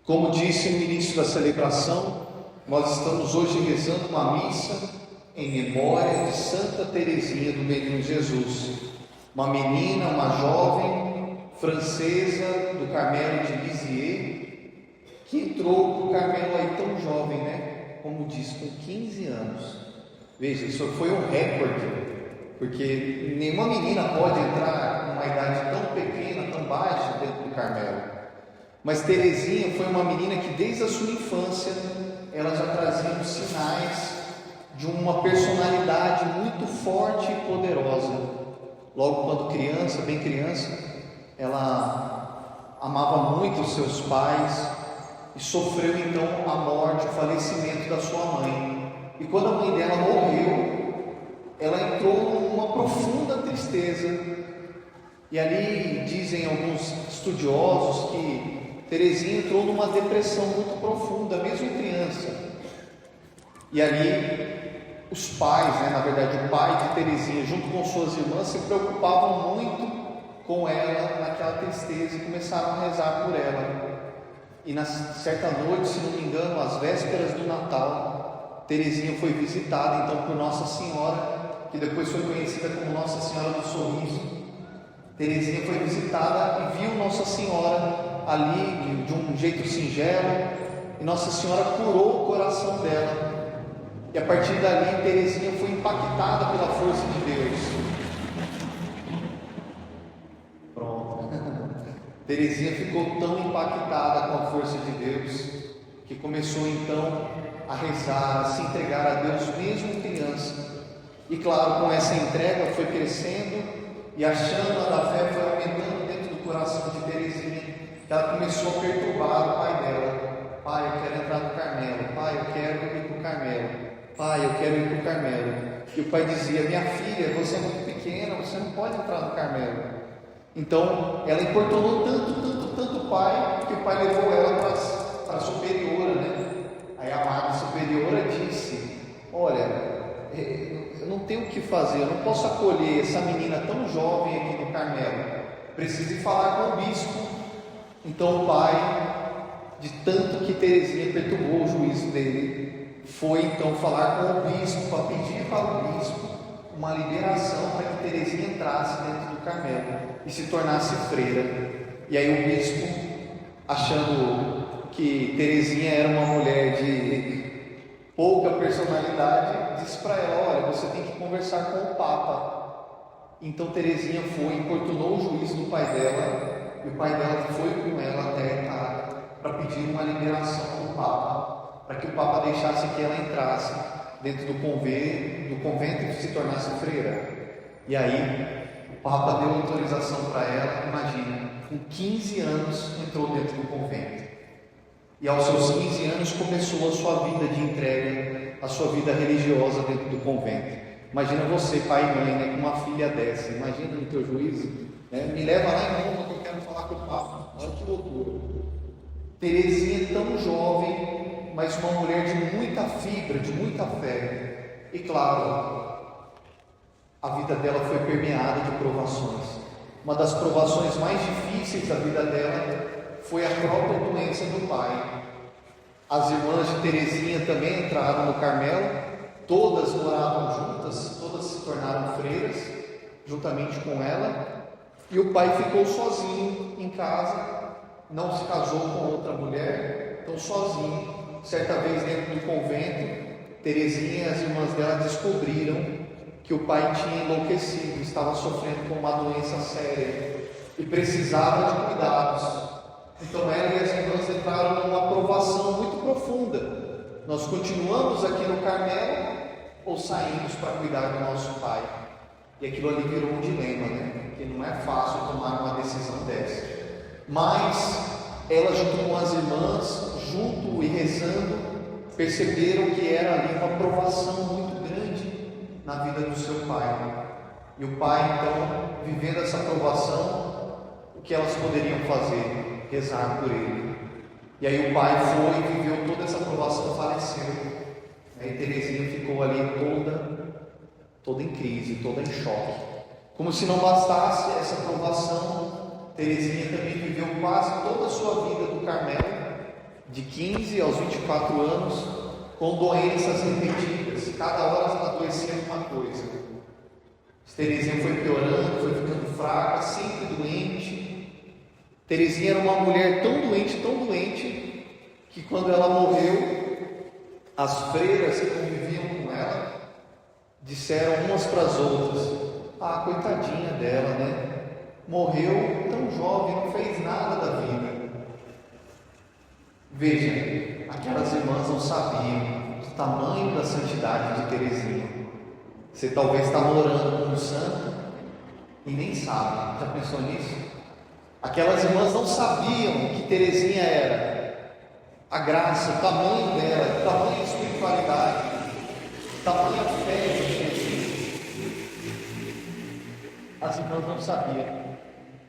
Como disse no início da celebração, nós estamos hoje rezando uma missa em memória de Santa Teresinha do Menino Jesus, uma menina, uma jovem francesa do Carmelo de Lisieux, que entrou para o Carmelo aí tão jovem, né? Como diz, com 15 anos. Veja, isso foi um recorde, porque nenhuma menina pode entrar numa idade tão pequena, tão baixa dentro do Carmelo. Mas Teresinha foi uma menina que desde a sua infância ela já trazia os sinais de uma personalidade muito forte e poderosa. Logo quando criança, bem criança, ela amava muito os seus pais e sofreu então a morte, o falecimento da sua mãe. E quando a mãe dela morreu, ela entrou numa profunda tristeza. E ali dizem alguns estudiosos que Teresinha entrou numa depressão muito profunda, mesmo criança. E ali os pais, na verdade o pai de Teresinha junto com suas irmãs se preocupavam muito com ela naquela tristeza e começaram a rezar por ela. E na certa noite, se não me engano, às vésperas do Natal, Teresinha foi visitada então por Nossa Senhora, que depois foi conhecida como Nossa Senhora do Sorriso. Teresinha foi visitada e viu Nossa Senhora ali de um jeito singelo, e Nossa Senhora curou o coração dela. E a partir dali, Teresinha foi impactada pela força de Deus. Pronto. Teresinha ficou tão impactada com a força de Deus, que começou então a rezar, a se entregar a Deus mesmo criança. E claro, com essa entrega foi crescendo, e a chama da fé foi aumentando dentro do coração de Teresinha. Ela começou a perturbar o pai dela. Pai, eu quero entrar no Carmelo. Pai, eu quero ir para o Carmelo. Pai, eu quero ir para o Carmelo. E o pai dizia: minha filha, você é muito pequena, você não pode entrar no Carmelo. Então, ela importunou tanto o pai, que o pai levou ela para a superiora, Aí a madre superiora disse: olha, eu não tenho o que fazer, eu não posso acolher essa menina tão jovem aqui no Carmelo. Preciso ir falar com o bispo. Então o pai, de tanto que Teresinha perturbou o juízo dele, foi então falar com o bispo, para pedir para o bispo uma liberação para que Teresinha entrasse dentro do Carmelo e se tornasse freira. E aí o bispo, achando que Teresinha era uma mulher de pouca personalidade, disse para ela: olha, você tem que conversar com o Papa. Então Teresinha foi, importunou o juízo do pai dela, e o pai dela foi com ela até a Itália para pedir uma liberação do Papa, para que o Papa deixasse que ela entrasse dentro do convento e se tornasse freira. E aí o Papa deu autorização para ela. Imagina, com 15 anos entrou dentro do convento, e aos seus 15 anos começou a sua vida de entrega, a sua vida religiosa dentro do convento. Imagina você, pai e mãe, com uma filha dessa. Imagina no teu juízo, me leva lá em Roma que eu quero falar com o Papa. Olha que loucura. Teresinha tão jovem, mas uma mulher de muita fibra, de muita fé. E claro, a vida dela foi permeada de provações. Uma das provações mais difíceis da vida dela foi a própria doença do pai. As irmãs de Teresinha também entraram no Carmelo, todas moravam juntas, todas se tornaram freiras, juntamente com ela. E o pai ficou sozinho em casa, não se casou com outra mulher, então sozinho. Certa vez dentro do convento, Teresinha e as irmãs dela descobriram que o pai tinha enlouquecido, estava sofrendo com uma doença séria e precisava de cuidados. Então ela e as irmãs entraram numa provação muito profunda. Nós continuamos aqui no Carmelo ou saímos para cuidar do nosso pai? E aquilo ali virou um dilema, Porque não é fácil tomar uma decisão dessa. Mas ela, junto com as irmãs, junto e rezando, perceberam que era ali uma provação muito grande na vida do seu pai. E o pai, então, vivendo essa provação, o que elas poderiam fazer? Rezar por ele. E aí o pai foi e viveu toda essa provação, faleceu. Aí Teresinha ficou ali toda em crise, toda em choque. Como se não bastasse essa provação, Teresinha também viveu quase toda a sua vida do Carmelo de 15 aos 24 anos, com doenças repetidas. Cada hora ela adoecia de uma coisa. Terezinha foi piorando, foi ficando fraca, sempre doente. Terezinha era uma mulher tão doente, que quando ela morreu, as freiras que conviviam com ela disseram umas para as outras: ah, coitadinha dela, né? Morreu tão jovem, não fez nada da vida. Veja, aquelas irmãs não sabiam o tamanho da santidade de Terezinha. Você talvez está morando com um santo e nem sabe. Já pensou nisso? Aquelas irmãs não sabiam que Terezinha era a graça, o tamanho dela, o tamanho da espiritualidade, o tamanho da fé de Jesus. As irmãs não sabiam.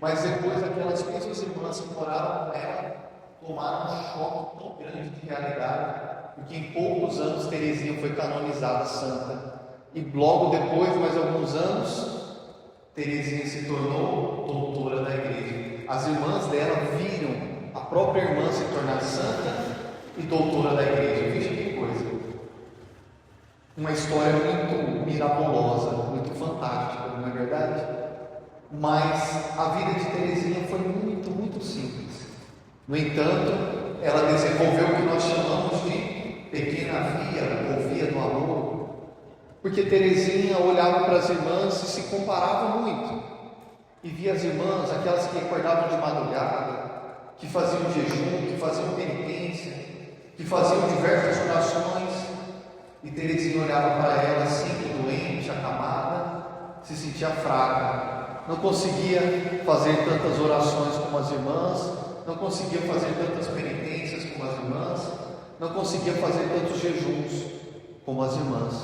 Mas depois aquelas mesmas irmãs que moraram com ela tomaram um choque tão grande de realidade, porque em poucos anos Terezinha foi canonizada santa. E logo depois, mais alguns anos, Terezinha se tornou doutora da igreja. As irmãs dela viram a própria irmã se tornar santa e doutora da igreja. Veja que coisa. Uma história muito miraculosa, muito fantástica, não é verdade? Mas a vida de Terezinha foi muito simples. No entanto, ela desenvolveu o que nós chamamos de pequena via, ou via do amor, porque Terezinha olhava para as irmãs e se comparava muito, e via as irmãs, aquelas que acordavam de madrugada, que faziam jejum, que faziam penitência, que faziam diversas orações, e Terezinha olhava para ela sempre doente, acamada, se sentia fraca, não conseguia fazer tantas orações como as irmãs, não conseguia fazer tantas penitências como as irmãs, não conseguia fazer tantos jejuns como as irmãs.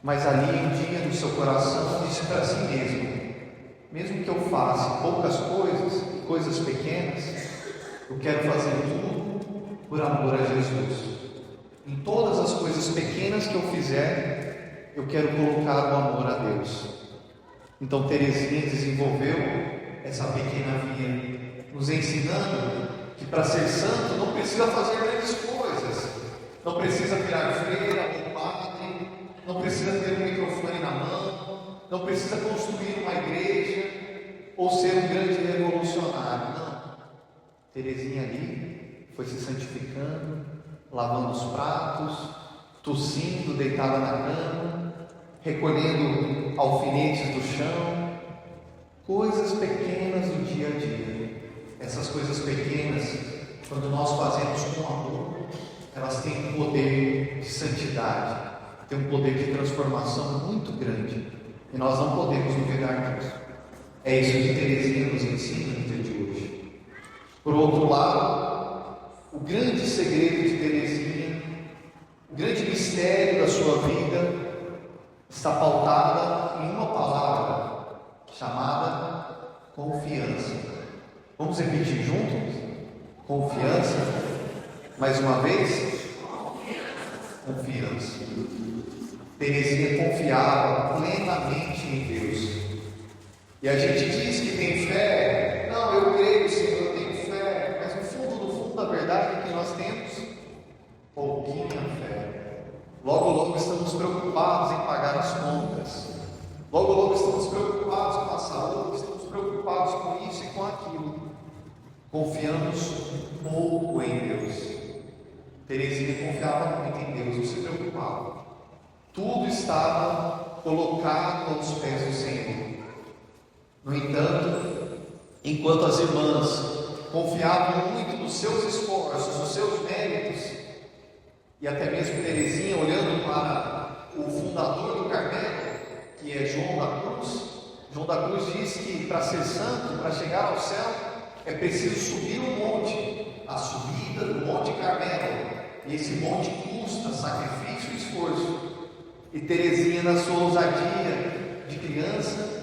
Mas ali um dia no seu coração disse para si mesmo que eu faça poucas coisas pequenas, eu quero fazer tudo por amor a Jesus. Em todas as coisas pequenas que eu fizer, eu quero colocar o amor a Deus. Então Terezinha desenvolveu essa pequena via, nos ensinando que para ser santo não precisa fazer grandes coisas, não precisa virar freira ou padre, não precisa ter um microfone na mão, não precisa construir uma igreja ou ser um grande revolucionário. Não. Terezinha ali foi se santificando, lavando os pratos, tossindo, deitada na cama, recolhendo alfinetes do chão, coisas pequenas do dia a dia. Essas coisas pequenas, quando nós fazemos com amor, elas têm um poder de santidade, têm um poder de transformação muito grande, e nós não podemos duvidar disso. É isso que Terezinha nos ensina no dia de hoje. Por outro lado, o grande segredo de Terezinha, o grande mistério da sua vida, está pautada em uma palavra chamada confiança. Vamos repetir juntos? Confiança. Mais uma vez? Confiança. Terezinha confiava plenamente em Deus. E a gente diz que tem fé. Não, eu creio, Senhor, eu tenho fé. Mas no fundo, a verdade é que nós temos pouquinha fé. Logo estamos preocupados em pagar as contas. Logo estamos preocupados com a saúde, estamos preocupados com isso e com aquilo. Confiamos pouco em Deus. Terezinha confiava muito em Deus, não se preocupava. Tudo estava colocado aos pés do Senhor. No entanto, enquanto as irmãs confiavam muito nos seus esforços, nos seus méritos, e até mesmo Terezinha olhando para o fundador do Carmelo, que é João da Cruz. João da Cruz diz que para ser santo, para chegar ao céu, é preciso subir um monte, a subida do Monte Carmelo, e esse monte custa sacrifício e esforço. E Terezinha, na sua ousadia de criança,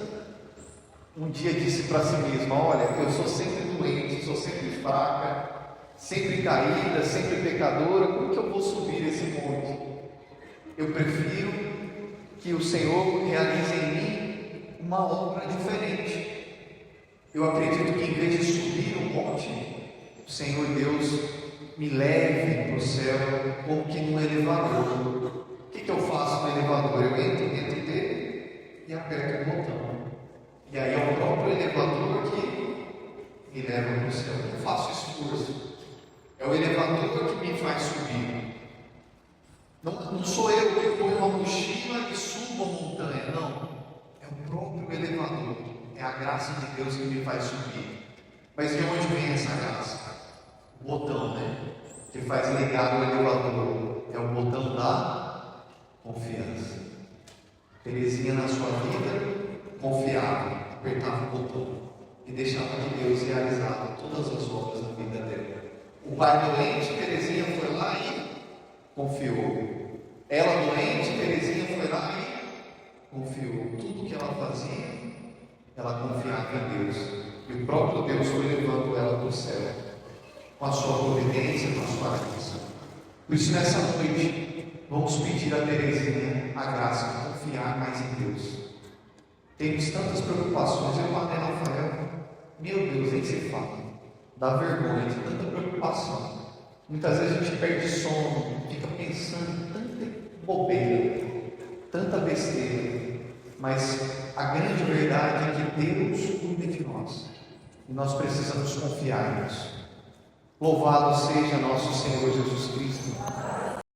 um dia disse para si mesma: olha, eu sou sempre doente, sou sempre fraca, sempre caída, sempre pecadora, como que eu vou subir esse monte? Eu prefiro que o Senhor realize em mim uma obra diferente. Eu acredito que em vez de subir o monte, o Senhor Deus me leve para o céu como que num elevador. O que eu faço no elevador? Eu entro dentro dele e aperto o botão. E aí é o próprio elevador que me leva para o céu. Eu não faço esforço. É o elevador que me faz subir. Não sou eu que ponho uma mochila e subo a montanha. Não. É o próprio elevador. É a graça de Deus que me faz subir. Mas de onde vem essa graça? O botão, né? Que faz ligar o elevador. É o botão da confiança. Teresinha na sua vida confiava, apertava o botão e deixava que Deus realizava todas as obras na vida dela. O pai doente, Teresinha foi lá e confiou. Ela doente, Teresinha foi lá e confiou. Tudo que ela fazia, ela confiava em Deus. E o próprio Deus foi levando ela para o céu, com a sua providência, com a sua graça. Por isso, nessa noite, vamos pedir a Teresinha a graça de confiar mais em Deus. Temos tantas preocupações. Eu falei, Rafael, meu Deus, nem se fala. Dá vergonha de tanta preocupação. Muitas vezes a gente perde sono, fica pensando em tanta bobeira, tanta besteira. Mas a grande verdade é que Deus cuida de nós. E nós precisamos confiar nisso. Louvado seja nosso Senhor Jesus Cristo.